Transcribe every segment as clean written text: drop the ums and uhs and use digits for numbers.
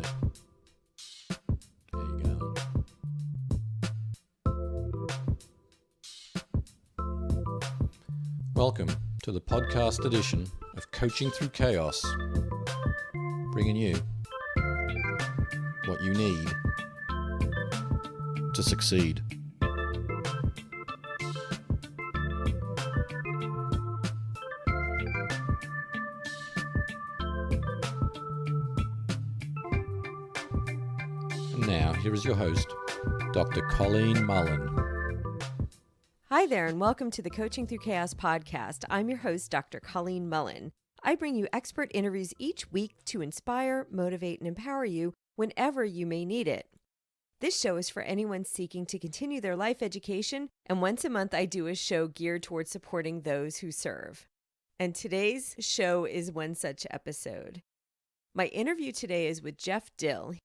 there. There you go. Welcome to the podcast edition of Coaching Through Chaos, bringing you what you need to succeed. And now, here is your host, Dr. Colleen Mullen. Hi there, and welcome to the Coaching Through Chaos podcast. I'm your host, Dr. Colleen Mullen. I bring you expert interviews each week to inspire, motivate, and empower you whenever you may need it. This show is for anyone seeking to continue their life education, and once a month I do a show geared towards supporting those who serve. And today's show is one such episode. My interview today is with Jeff Dill.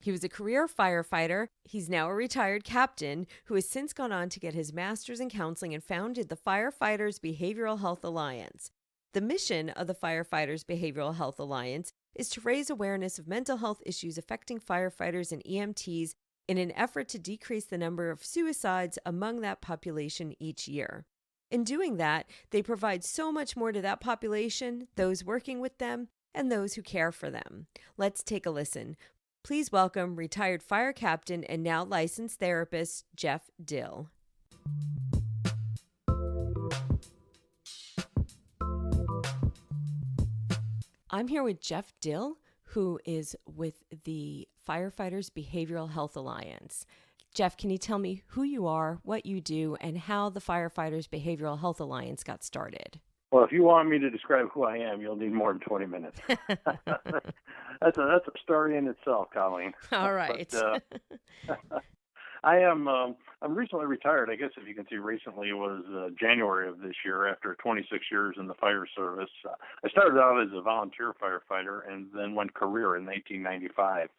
He was a career firefighter. He's now a retired captain who has since gone on to get his master's in counseling and founded the Firefighters Behavioral Health Alliance. The mission of the Firefighters Behavioral Health Alliance is to raise awareness of mental health issues affecting firefighters and EMTs in an effort to decrease the number of suicides among that population each year. In doing that, they provide so much more to that population, those working with them, and those who care for them. Let's take a listen. Please welcome retired fire captain and now licensed therapist, Jeff Dill. I'm here with Jeff Dill, who is with the Firefighters Behavioral Health Alliance. Jeff, can you tell me who you are, what you do, and how the Firefighters Behavioral Health Alliance got started? Well, if you want me to describe who I am, you'll need more than 20 minutes. That's a story in itself, Colleen. All right. But, I'm recently retired. I guess if you can see, recently was January of this year after 26 years in the fire service. I started out as a volunteer firefighter and then went career in 1995.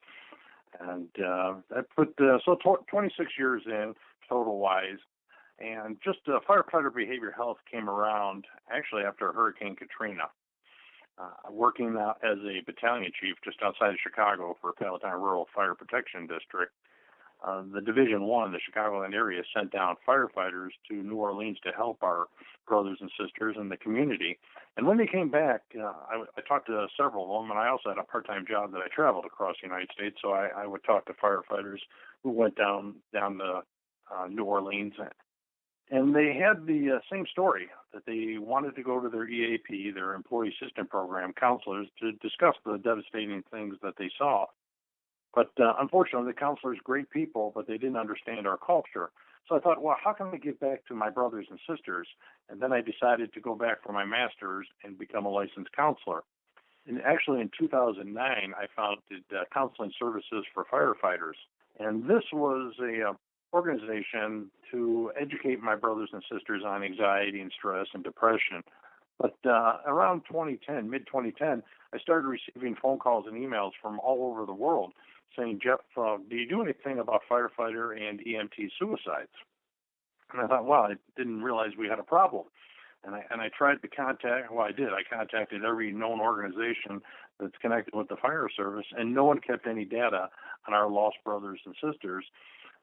And I put 26 years in total-wise. And just firefighter behavior health came around actually after Hurricane Katrina. Working as a battalion chief just outside of Chicago for Palatine Rural Fire Protection District, the Division 1, the Chicagoland area, sent down firefighters to New Orleans to help our brothers and sisters in the community. And when they came back, I talked to several of them, and I also had a part-time job that I traveled across the United States, so I would talk to firefighters who went down to New Orleans. And they had the same story, that they wanted to go to their EAP, their Employee Assistance Program counselors, to discuss the devastating things that they saw. But unfortunately, the counselors, great people, but they didn't understand our culture. So I thought, well, how can I give back to my brothers and sisters? And then I decided to go back for my master's and become a licensed counselor. And actually, in 2009, I founded Counseling Services for Firefighters. And this was a organization to educate my brothers and sisters on anxiety and stress and depression. But around 2010, mid-2010, I started receiving phone calls and emails from all over the world saying, Jeff, do you do anything about firefighter and EMT suicides? And I thought, wow, I didn't realize we had a problem. And I tried to contact, well, I did. I contacted every known organization that's connected with the fire service, and no one kept any data on our lost brothers and sisters.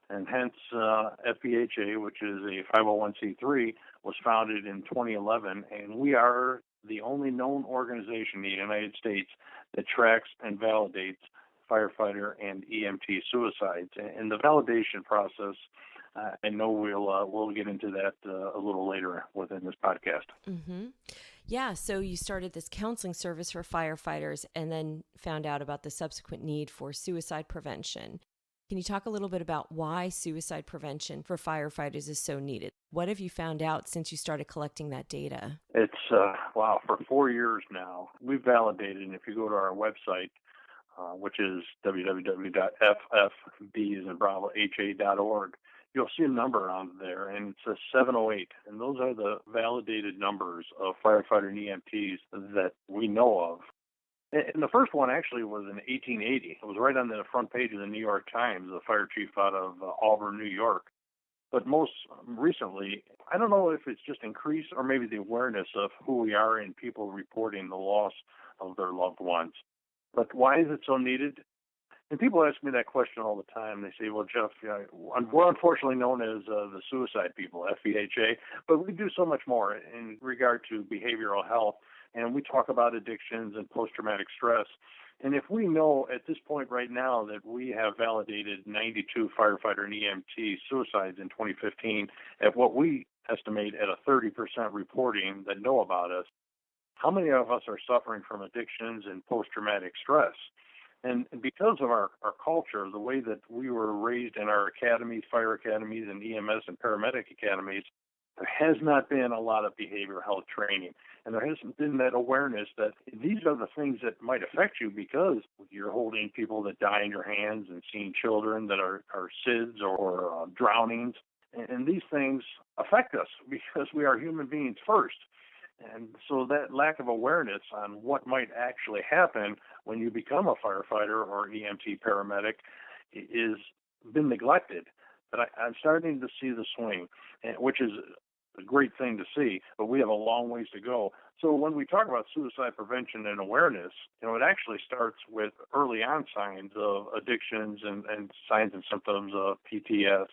And hence, FBHA, which is a 501c3, was founded in 2011, and we are the only known organization in the United States that tracks and validates firefighter and EMT suicides. And the validation process, I know we'll get into that a little later within this podcast. Mm-hmm. Yeah, so you started this counseling service for firefighters and then found out about the subsequent need for suicide prevention. Can you talk a little bit about why suicide prevention for firefighters is so needed? What have you found out since you started collecting that data? It's, for 4 years now, we've validated, and if you go to our website, which is www.ffb.org, you'll see a number on there, and it's a 708, and those are the validated numbers of firefighter and EMTs that we know of. And the first one actually was in 1880. It was right on the front page of the New York Times, the fire chief out of Auburn, New York. But most recently, I don't know if it's just increased or maybe the awareness of who we are and people reporting the loss of their loved ones. But why is it so needed? And people ask me that question all the time. They say, well, Jeff, we're unfortunately known as the suicide people, FEHA, but we do so much more in regard to behavioral health. And we talk about addictions and post-traumatic stress. And if we know at this point right now that we have validated 92 firefighter and EMT suicides in 2015 at what we estimate at a 30% reporting that know about us, how many of us are suffering from addictions and post-traumatic stress? And because of our culture, the way that we were raised in our academies, fire academies, and EMS and paramedic academies, there has not been a lot of behavioral health training. And there hasn't been that awareness that these are the things that might affect you because you're holding people that die in your hands and seeing children that are SIDS or drownings. And these things affect us because we are human beings first. And so that lack of awareness on what might actually happen when you become a firefighter or EMT paramedic is been neglected. But I'm starting to see the swing, which is a great thing to see, but we have a long ways to go. So when we talk about suicide prevention and awareness, it actually starts with early on signs of addictions and signs and symptoms of PTS.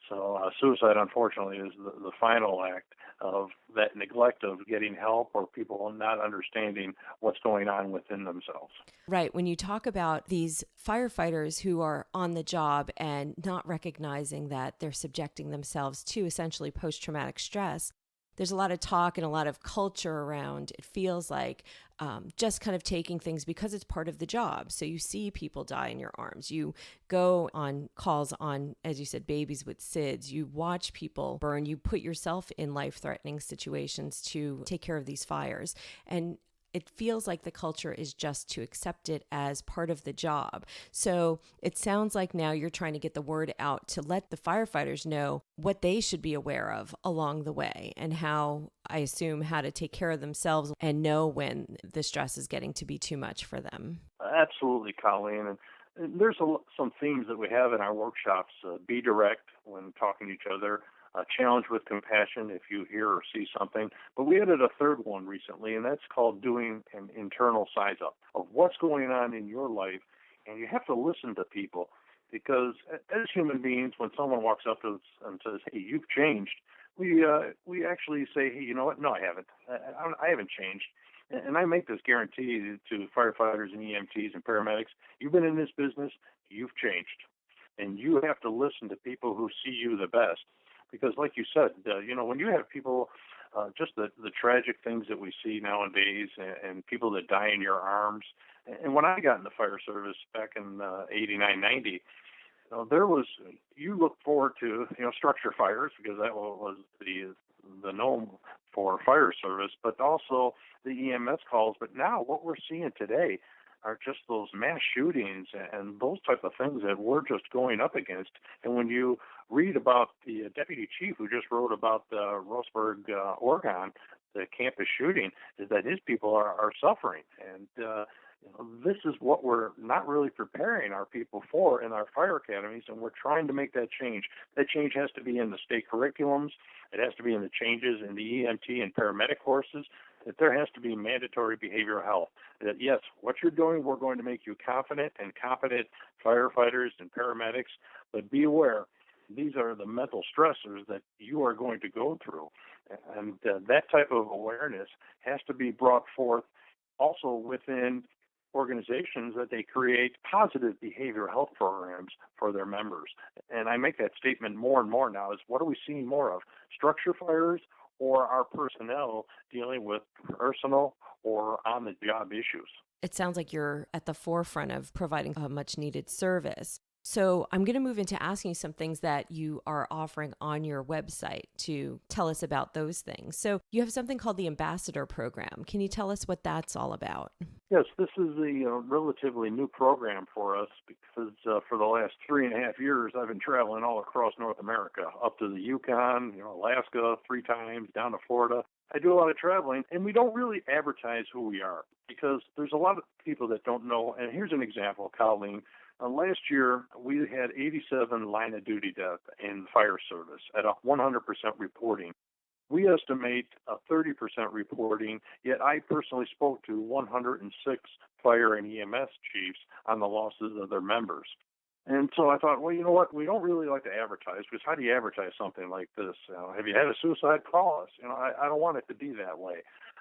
So suicide, unfortunately, is the final act of that neglect of getting help or people not understanding what's going on within themselves. Right. When you talk about these firefighters who are on the job and not recognizing that they're subjecting themselves to essentially post-traumatic stress, there's a lot of talk and a lot of culture around, it feels like, just kind of taking things because it's part of the job. So you see people die in your arms. You go on calls on, as you said, babies with SIDS. You watch people burn. You put yourself in life-threatening situations to take care of these fires. And it feels like the culture is just to accept it as part of the job. So it sounds like now you're trying to get the word out to let the firefighters know what they should be aware of along the way and how, I assume, how to take care of themselves and know when the stress is getting to be too much for them. Absolutely, Colleen. And there's some themes that we have in our workshops. Be direct when talking to each other. Challenge with compassion if you hear or see something. But we added a third one recently, and that's called doing an internal size up of what's going on in your life. And you have to listen to people because as human beings, when someone walks up to us and says, hey, you've changed, we actually say, hey, you know what? No, I haven't. I haven't changed. And I make this guarantee to firefighters and EMTs and paramedics. You've been in this business. You've changed. And you have to listen to people who see you the best. Because like you said, when you have people, just the tragic things that we see nowadays and people that die in your arms. And when I got in the fire service back in 89, 90, you look forward to, structure fires because that was the norm for fire service, but also the EMS calls. But now what we're seeing today are just those mass shootings and those type of things that we're just going up against. And when you read about the deputy chief who just wrote about Roseburg, Oregon, the campus shooting, is that his people are suffering. And this is what we're not really preparing our people for in our fire academies, and we're trying to make that change. That change has to be in the state curriculums. It has to be in the changes in the EMT and paramedic courses. That there has to be mandatory behavioral health. That, yes, what you're doing, we're going to make you confident and competent firefighters and paramedics, but be aware, these are the mental stressors that you are going to go through. And that type of awareness has to be brought forth also within organizations that they create positive behavioral health programs for their members. And I make that statement more and more now is what are we seeing more of? Structure fires or our personnel dealing with personal or on-the-job issues? It sounds like you're at the forefront of providing a much-needed service. So I'm going to move into asking you some things that you are offering on your website to tell us about those things. So you have something called the Ambassador Program. Can you tell us what that's all about? Yes, this is a relatively new program for us because for the last 3.5 years, I've been traveling all across North America, up to the Yukon, Alaska 3 times, down to Florida. I do a lot of traveling, and we don't really advertise who we are because there's a lot of people that don't know. And here's an example, Colleen. Last year, we had 87 line-of-duty deaths in the fire service at a 100% reporting. We estimate a 30% reporting, yet I personally spoke to 106 fire and EMS chiefs on the losses of their members. And so I thought, well, you know what? We don't really like to advertise, because how do you advertise something like this? Have you had a suicide? Call us. I don't want it to be that way.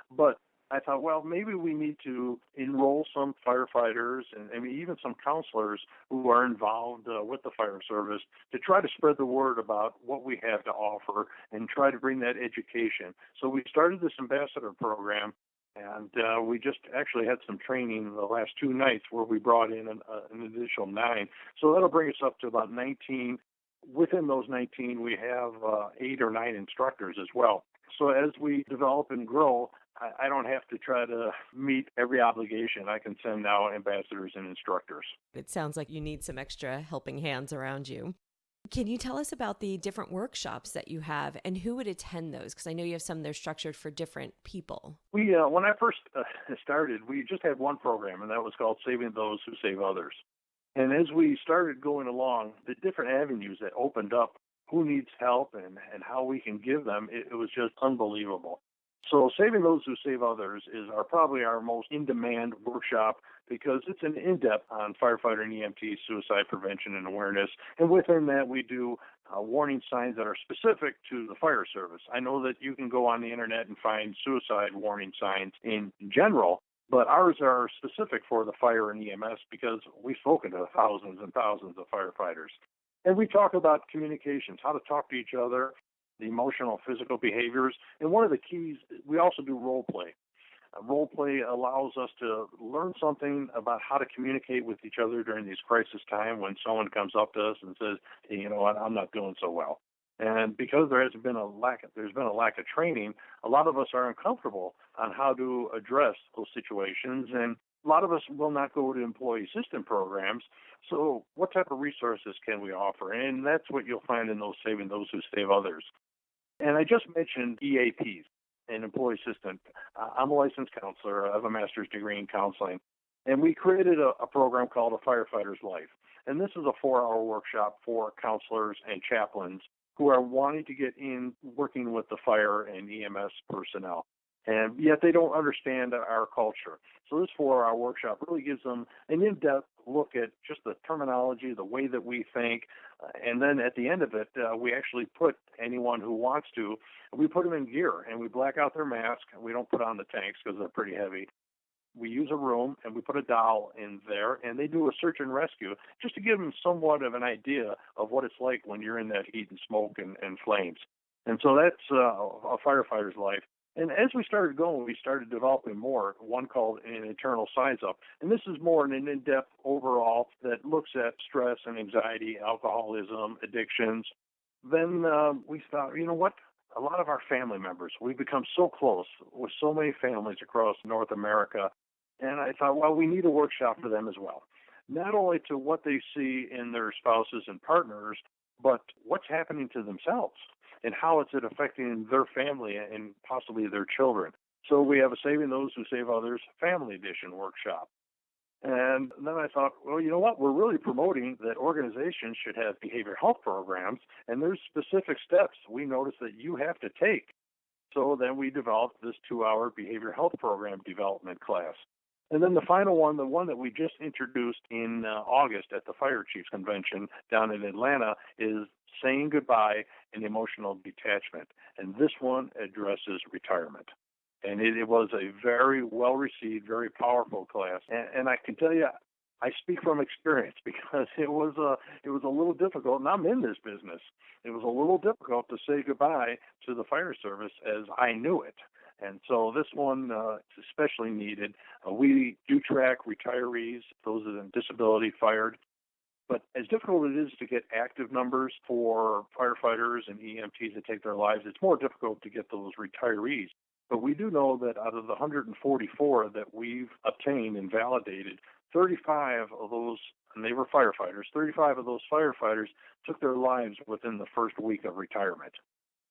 But I thought, well, maybe we need to enroll some firefighters and even some counselors who are involved with the fire service to try to spread the word about what we have to offer and try to bring that education. So we started this ambassador program, and we just actually had some training the last 2 nights where we brought in an additional 9. So that'll bring us up to about 19. Within those 19, we have 8 or 9 instructors as well. So as we develop and grow, I don't have to try to meet every obligation. I can send now ambassadors and instructors. It sounds like you need some extra helping hands around you. Can you tell us about the different workshops that you have and who would attend those? Because I know you have some that are structured for different people. When I first started, we just had one program, and that was called Saving Those Who Save Others. And as we started going along, the different avenues that opened up, who needs help and how we can give them, it was just unbelievable. So Saving Those Who Save Others is probably our most in-demand workshop, because it's an in-depth on firefighter and EMT suicide prevention and awareness. And within that, we do warning signs that are specific to the fire service. I know that you can go on the internet and find suicide warning signs in general, but ours are specific for the fire and EMS, because we've spoken to thousands and thousands of firefighters. And we talk about communications, how to talk to each other, the emotional, physical behaviors. And one of the keys, we also do role play. Role play allows us to learn something about how to communicate with each other during these crisis time when someone comes up to us and says, hey, you know what, I'm not doing so well. And because there's been a lack of training, a lot of us are uncomfortable on how to address those situations, and a lot of us will not go to employee assistance programs. So what type of resources can we offer? And that's what you'll find in those Saving Those Who Save Others. And I just mentioned EAPs, an employee assistant. I'm a licensed counselor. I have a master's degree in counseling. And we created a program called A Firefighter's Life. And this is a 4-hour workshop for counselors and chaplains who are wanting to get in working with the fire and EMS personnel. And yet they don't understand our culture. So this 4-hour workshop really gives them an in-depth look at just the terminology, the way that we think. And then at the end of it, we actually put anyone who wants to, we put them in gear, and we black out their mask. We don't put on the tanks because they're pretty heavy. We use a room, and we put a doll in there, and they do a search and rescue just to give them somewhat of an idea of what it's like when you're in that heat and smoke and flames. And so that's A Firefighter's Life. And as we started going, we started developing more, one called an internal size up. And this is more an in-depth overall that looks at stress and anxiety, alcoholism, addictions. Then we thought, you know what? A lot of our family members, we've become so close with so many families across North America. And I thought, well, we need a workshop for them as well. Not only to what they see in their spouses and partners, but what's happening to themselves and how is it affecting their family and possibly their children. So we have a Saving Those Who Save Others Family Edition workshop. And then I thought, well, you know what? We're really promoting that organizations should have behavioral health programs, and there's specific steps we noticed that you have to take. So then we developed this 2-hour behavioral health program development class. And then the final one, the one that we just introduced in August at the Fire Chiefs Convention down in Atlanta, is Saying Goodbye and Emotional Detachment. And this one addresses retirement. And it was a very well-received, very powerful class. And I can tell you, I speak from experience because it was a little difficult, and I'm in this business. It was a little difficult to say goodbye to the fire service as I knew it. And so this one is especially needed. We do track retirees, those that are in disability fired. But as difficult it is to get active numbers for firefighters and EMTs that take their lives, it's more difficult to get those retirees. But we do know that out of the 144 that we've obtained and validated, 35 of those, and they were firefighters, 35 of those firefighters took their lives within the first week of retirement.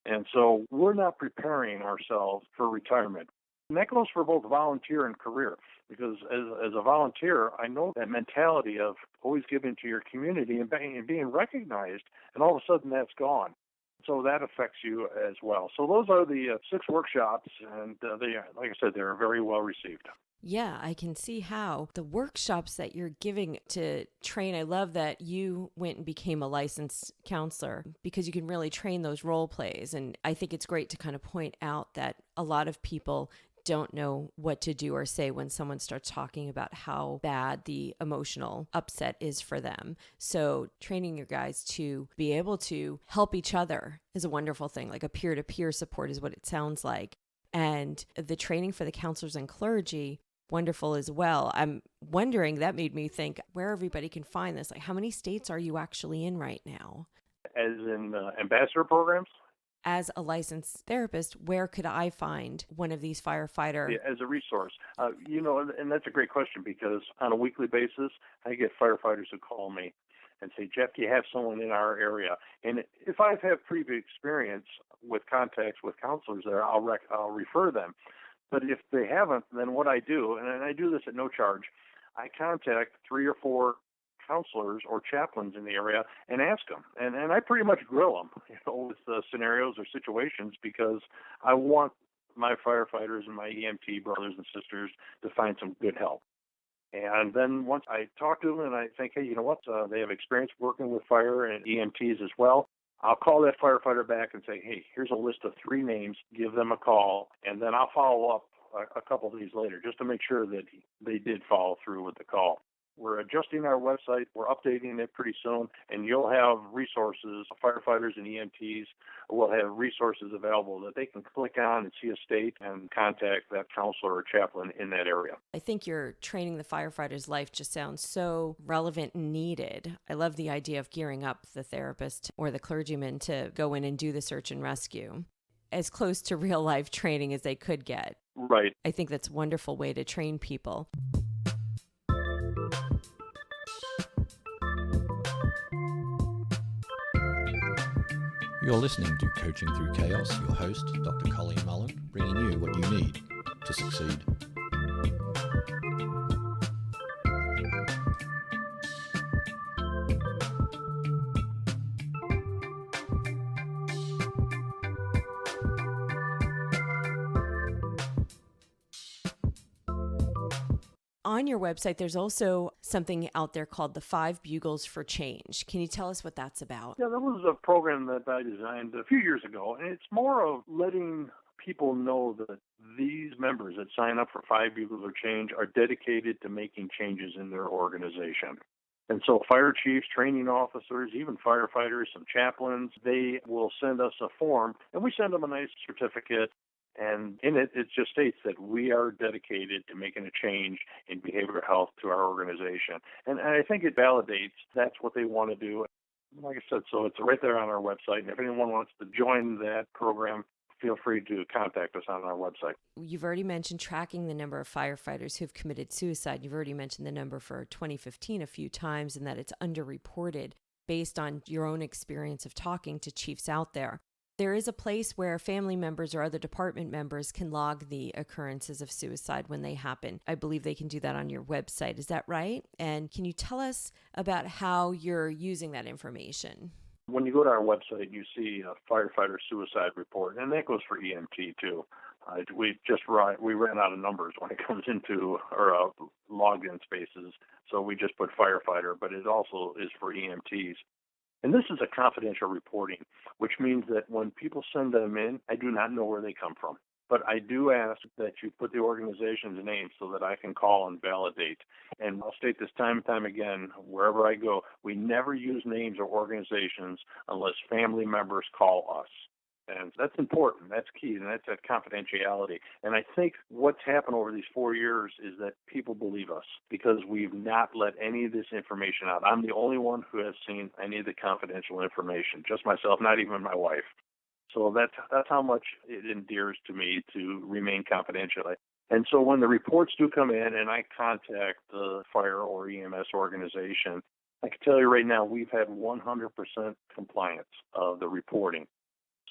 And so we're not preparing ourselves for retirement. And that goes for both volunteer and career, because as a volunteer, I know that mentality of always giving to your community and being recognized, and all of a sudden that's gone. So that affects you as well. So those are the 6 workshops, and they, like I said, they're very well received. Yeah, I can see how the workshops that you're giving to train. I love that you went and became a licensed counselor because you can really train those role plays. And I think it's great to kind of point out that a lot of people don't know what to do or say when someone starts talking about how bad the emotional upset is for them. So training your guys to be able to help each other is a wonderful thing. Like a peer-to-peer support is what it sounds like. And the training for the counselors and clergy, wonderful as well. I'm wondering, that made me think where everybody can find this. Like, how many states are you actually in right now? As in ambassador programs? As a licensed therapist, where could I find one of these firefighter? Yeah, as a resource. And that's a great question because on a weekly basis, I get firefighters who call me and say, Jeff, do you have someone in our area? And if I have previous experience with contacts with counselors there, I'll refer them. But if they haven't, then what I do, and I do this at no charge, I contact 3 or 4 counselors or chaplains in the area and ask them. And I pretty much grill them, with scenarios or situations because I want my firefighters and my EMT brothers and sisters to find some good help. And then once I talk to them and I think, hey, you know what, they have experience working with fire and EMTs as well, I'll call that firefighter back and say, hey, here's a list of 3 names, give them a call, and then I'll follow up a couple of days later just to make sure that they did follow through with the call. We're adjusting our website. We're updating it pretty soon, and you'll have resources. Firefighters and EMTs will have resources available that they can click on and see a state and contact that counselor or chaplain in that area. I think your training the firefighter's life just sounds so relevant and needed. I love the idea of gearing up the therapist or the clergyman to go in and do the search and rescue. As close to real life training as they could get. Right. I think that's a wonderful way to train people. You're listening to Coaching Through Chaos, your host, Dr. Colleen Mullen, bringing you what you need to succeed. On your website, there's also something out there called the 5 Bugles for Change. Can you tell us what that's about? Yeah, that was a program that I designed a few years ago, and it's more of letting people know that these members that sign up for 5 Bugles for Change are dedicated to making changes in their organization. And so fire chiefs, training officers, even firefighters, some chaplains, they will send us a form, and we send them a nice certificate. And in it, it just states that we are dedicated to making a change in behavioral health to our organization. And I think it validates that's what they want to do. Like I said, so it's right there on our website. And if anyone wants to join that program, feel free to contact us on our website. You've already mentioned tracking the number of firefighters who've committed suicide. You've already mentioned the number for 2015 a few times and that it's underreported based on your own experience of talking to chiefs out there. There is a place where family members or other department members can log the occurrences of suicide when they happen. I believe they can do that on your website. Is that right? And can you tell us about how you're using that information? When you go to our website, you see a firefighter suicide report, and that goes for EMT too. We ran out of numbers when it comes into our logged in spaces, so we just put firefighter, but it also is for EMTs. And this is a confidential reporting, which means that when people send them in, I do not know where they come from. But I do ask that you put the organization's name so that I can call and validate. And I'll state this time and time again, wherever I go, we never use names or organizations unless family members call us. And that's important. That's key, and that's that confidentiality. And I think what's happened over these 4 years is that people believe us because we've not let any of this information out. I'm the only one who has seen any of the confidential information, just myself, not even my wife. So that's how much it endears to me to remain confidential. And so when the reports do come in and I contact the fire or EMS organization, I can tell you right now we've had 100% compliance of the reporting.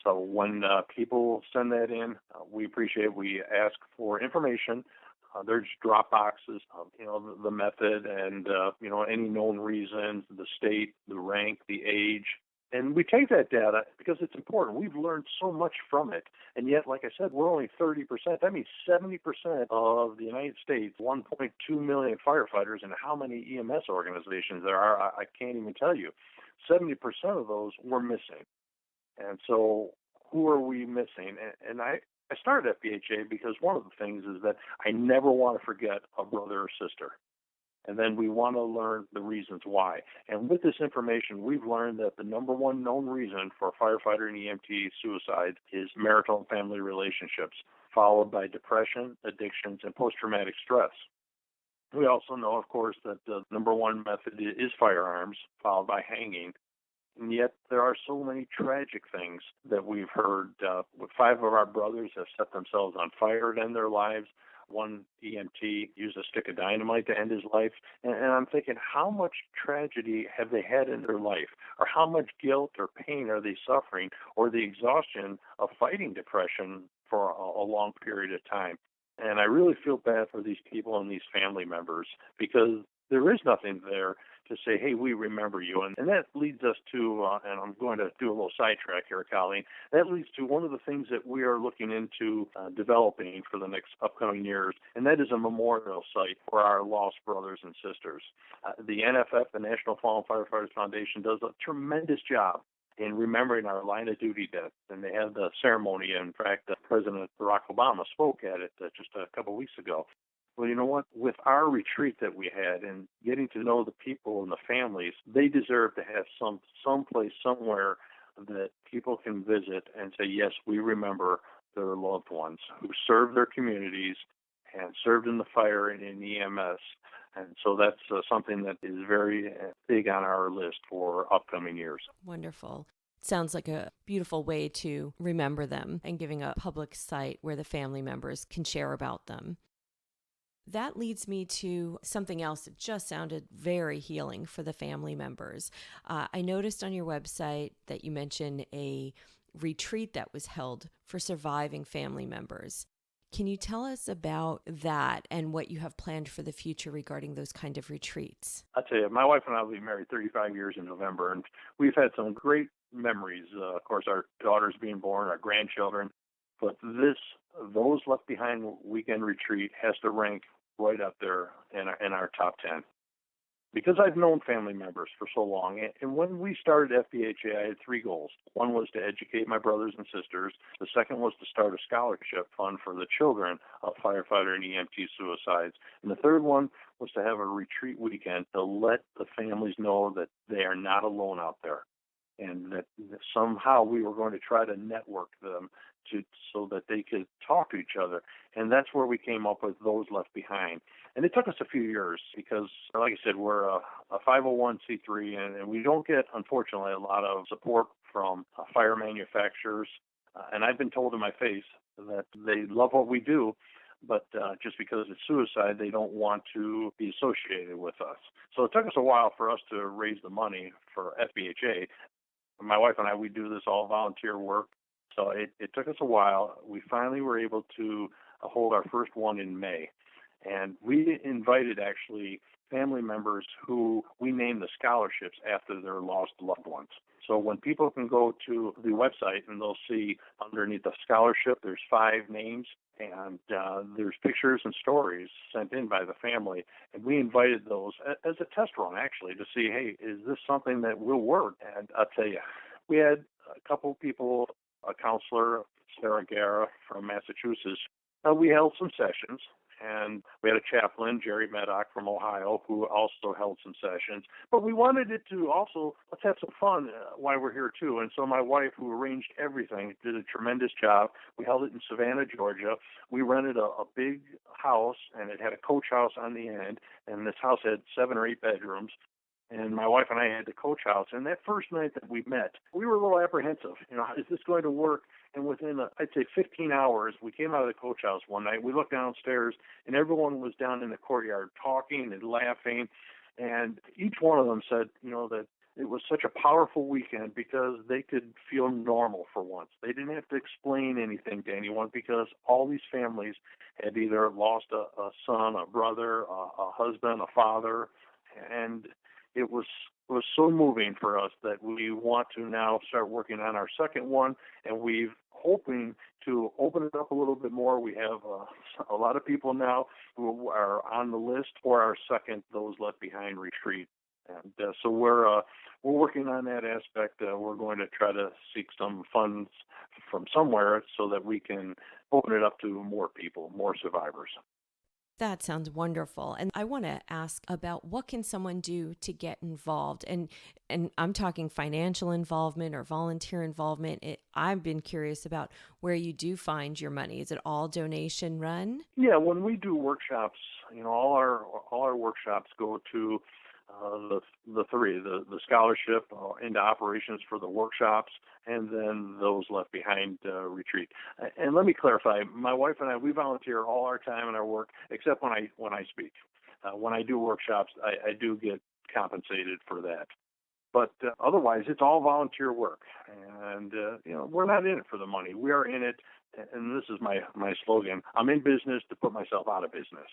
So when people send that in, we appreciate it. We ask for information. There's drop boxes, the method and, any known reasons, the state, the rank, the age, And we take that data because it's important. We've learned so much from it. And yet, like I said, we're only 30%. That means 70% of the United States, 1.2 million firefighters, and how many EMS organizations there are, I can't even tell you. 70% of those were missing. And so who are we missing? And I started FBHA because one of the things is that I never want to forget a brother or sister. And then we want to learn the reasons why. And with this information, we've learned that the number one known reason for firefighter and EMT suicide is marital and family relationships, followed by depression, addictions, and post-traumatic stress. We also know, of course, that the number one method is firearms, followed by hanging. And yet there are so many tragic things that we've heard. 5 of our brothers have set themselves on fire to end their lives. One EMT used a stick of dynamite to end his life. And I'm thinking, how much tragedy have they had in their life? Or how much guilt or pain are they suffering? Or the exhaustion of fighting depression for a long period of time? And I really feel bad for these people and these family members because there is nothing there to say, hey, we remember you. And that leads us to, and I'm going to do a little sidetrack here, Colleen, that leads to one of the things that we are looking into developing for the next upcoming years, and that is a memorial site for our lost brothers and sisters. The NFF, the National Fallen Firefighters Foundation, does a tremendous job in remembering our line of duty deaths, and they have the ceremony. In fact, President Barack Obama spoke at it just a couple of weeks ago. Well, you know what? With our retreat that we had and getting to know the people and the families, they deserve to have some place somewhere that people can visit and say, yes, we remember their loved ones who served their communities and served in the fire and in EMS. And so that's something that is very big on our list for upcoming years. Wonderful. Sounds like a beautiful way to remember them and giving a public site where the family members can share about them. That leads me to something else that just sounded very healing for the family members. I noticed on your website that you mentioned a retreat that was held for surviving family members. Can you tell us about that and what you have planned for the future regarding those kind of retreats? I'll tell you, my wife and I will be married 35 years in November, and we've had some great memories. Of course, our daughters being born, our grandchildren, but those Left Behind weekend retreat has to rank right up there in our top 10. Because I've known family members for so long, and when we started FBHA, I had 3 goals. One was to educate my brothers and sisters. The second was to start a scholarship fund for the children of firefighter and EMT suicides. And the third one was to have a retreat weekend to let the families know that they are not alone out there, and that somehow we were going to try to network them so that they could talk to each other. And that's where we came up with Those Left Behind. And it took us a few years because, like I said, we're a 501c3, and we don't get, unfortunately, a lot of support from fire manufacturers. And I've been told in my face that they love what we do, but just because it's suicide, they don't want to be associated with us. So it took us a while for us to raise the money for FBHA. My wife and I, we do this all volunteer work. So it took us a while. We finally were able to hold our first one in May. And we invited, actually, family members who we named the scholarships after their lost loved ones. So when people can go to the website and they'll see underneath the scholarship, there's 5 names, and there's pictures and stories sent in by the family. And we invited those as a test run, actually, to see, hey, is this something that will work? And I'll tell you, we had a couple people, a counselor, Sarah Guerra from Massachusetts. We held some sessions, and we had a chaplain, Jerry Maddock from Ohio, who also held some sessions. But we wanted it to also, let's have some fun while we're here too. And so my wife, who arranged everything, did a tremendous job. We held it in Savannah, Georgia. We rented a big house, and it had a coach house on the end, and this house had 7 or 8 bedrooms. And my wife and I had the coach house. And that first night that we met, we were a little apprehensive. Is this going to work? And within, I'd say, 15 hours, we came out of the coach house one night. We looked downstairs, and everyone was down in the courtyard talking and laughing. And each one of them said, that it was such a powerful weekend because they could feel normal for once. They didn't have to explain anything to anyone because all these families had either lost a son, a brother, a husband, a father, and it was so moving for us that we want to now start working on our second one, and we've hoping to open it up a little bit more. We have a lot of people now who are on the list for our second Those Left Behind retreat. And so we're working on that aspect. We're going to try to seek some funds from somewhere so that we can open it up to more people, more survivors. That sounds wonderful. And I want to ask about what can someone do to get involved? And I'm talking financial involvement or volunteer involvement. I've been curious about where you do find your money. Is it all donation run? Yeah, when we do workshops, all our workshops go to the three, the scholarship into operations for the workshops, and then Those Left Behind retreat. And let me clarify, my wife and I, we volunteer all our time in our work, except when I speak. When I do workshops, I do get compensated for that. But otherwise, it's all volunteer work. And, we're not in it for the money. We are in it, and this is my slogan, I'm in business to put myself out of business.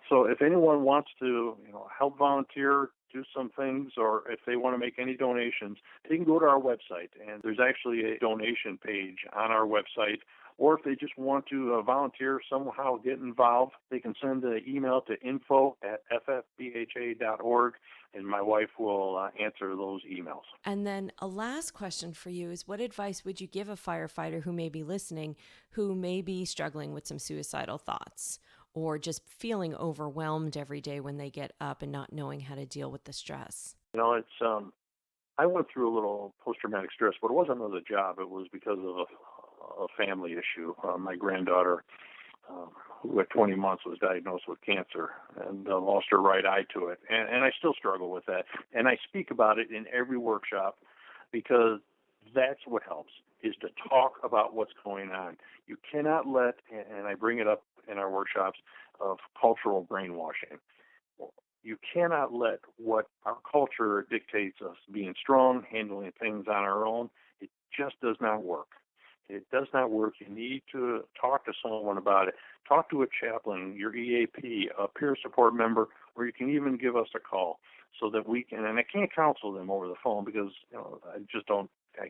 So if anyone wants to, help volunteer, do some things, or if they want to make any donations, they can go to our website, and there's actually a donation page on our website. Or if they just want to volunteer, somehow get involved, they can send an email to info@ffbha.org, and my wife will answer those emails. And then a last question for you is, what advice would you give a firefighter who may be listening, who may be struggling with some suicidal thoughts, or just feeling overwhelmed every day when they get up and not knowing how to deal with the stress? I went through a little post-traumatic stress, but it wasn't on the job. It was because of a family issue. My granddaughter, who at 20 months was diagnosed with cancer and lost her right eye to it. And I still struggle with that. And I speak about it in every workshop because that's what helps, is to talk about what's going on. You cannot let, and I bring it up in our workshops, of cultural brainwashing. You cannot let what our culture dictates us being strong, handling things on our own. It just does not work. It does not work. You need to talk to someone about it. Talk to a chaplain, your EAP, a peer support member, or you can even give us a call so that we can, and I can't counsel them over the phone because I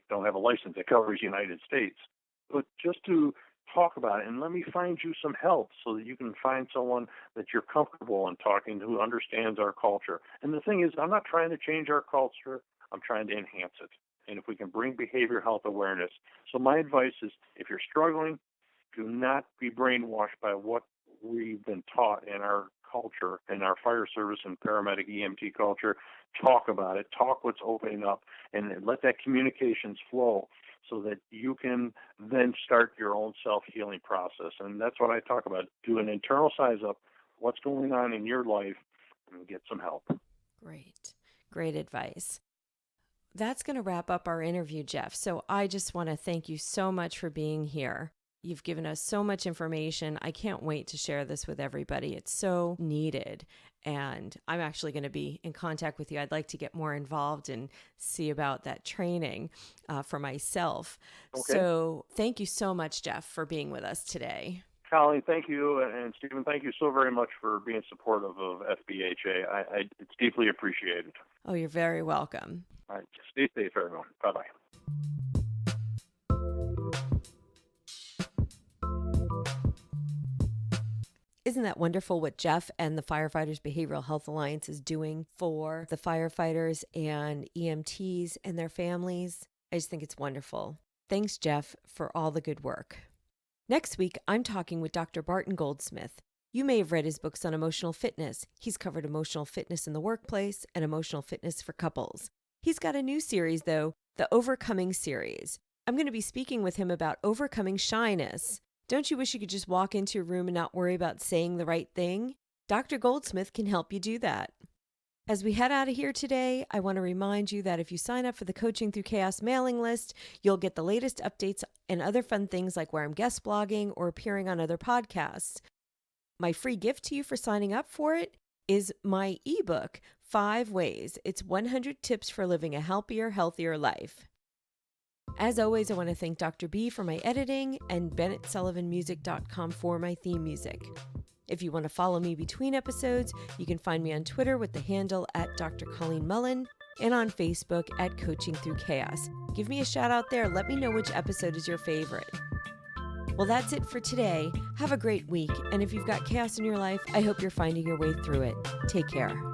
don't have a license that covers the United States, but just to talk about it and let me find you some help so that you can find someone that you're comfortable in talking to who understands our culture. And the thing is, I'm not trying to change our culture. I'm trying to enhance it. And if we can bring behavioral health awareness. So my advice is, if you're struggling, do not be brainwashed by what we've been taught in our culture, in our fire service and paramedic EMT culture. Talk about it. Talk what's opening up, and let that communications flow so that you can then start your own self-healing process. And that's what I talk about. Do an internal size up, what's going on in your life, and get some help. Great advice. That's going to wrap up our interview, Jeff. So I just want to thank you so much for being here. You've given us so much information. I can't wait to share this with everybody. It's so needed. And I'm actually going to be in contact with you. I'd like to get more involved and see about that training for myself. Okay. So thank you so much, Jeff, for being with us today. Colleen, thank you. And Stephen, thank you so very much for being supportive of FBHA. It's deeply appreciated. Oh, you're very welcome. All right. Stay safe, everyone. Bye-bye. Isn't that wonderful what Jeff and the Firefighters Behavioral Health Alliance is doing for the firefighters and EMTs and their families? I just think it's wonderful. Thanks, Jeff, for all the good work. Next week, I'm talking with Dr. Barton Goldsmith. You may have read his books on emotional fitness. He's covered emotional fitness in the workplace and emotional fitness for couples. He's got a new series, though, the Overcoming series. I'm going to be speaking with him about overcoming shyness. Don't you wish you could just walk into a room and not worry about saying the right thing? Dr. Goldsmith can help you do that. As we head out of here today, I want to remind you that if you sign up for the Coaching Through Chaos mailing list, you'll get the latest updates and other fun things like where I'm guest blogging or appearing on other podcasts. My free gift to you for signing up for it is my ebook, 5 Ways. It's 100 tips for living a happier, healthier life. As always, I want to thank Dr. B for my editing and BennettSullivanmusic.com for my theme music. If you want to follow me between episodes, you can find me on Twitter with the handle at Dr. Colleen Mullen and on Facebook at Coaching Through Chaos. Give me a shout out there. Let me know which episode is your favorite. Well, that's it for today. Have a great week. And if you've got chaos in your life, I hope you're finding your way through it. Take care.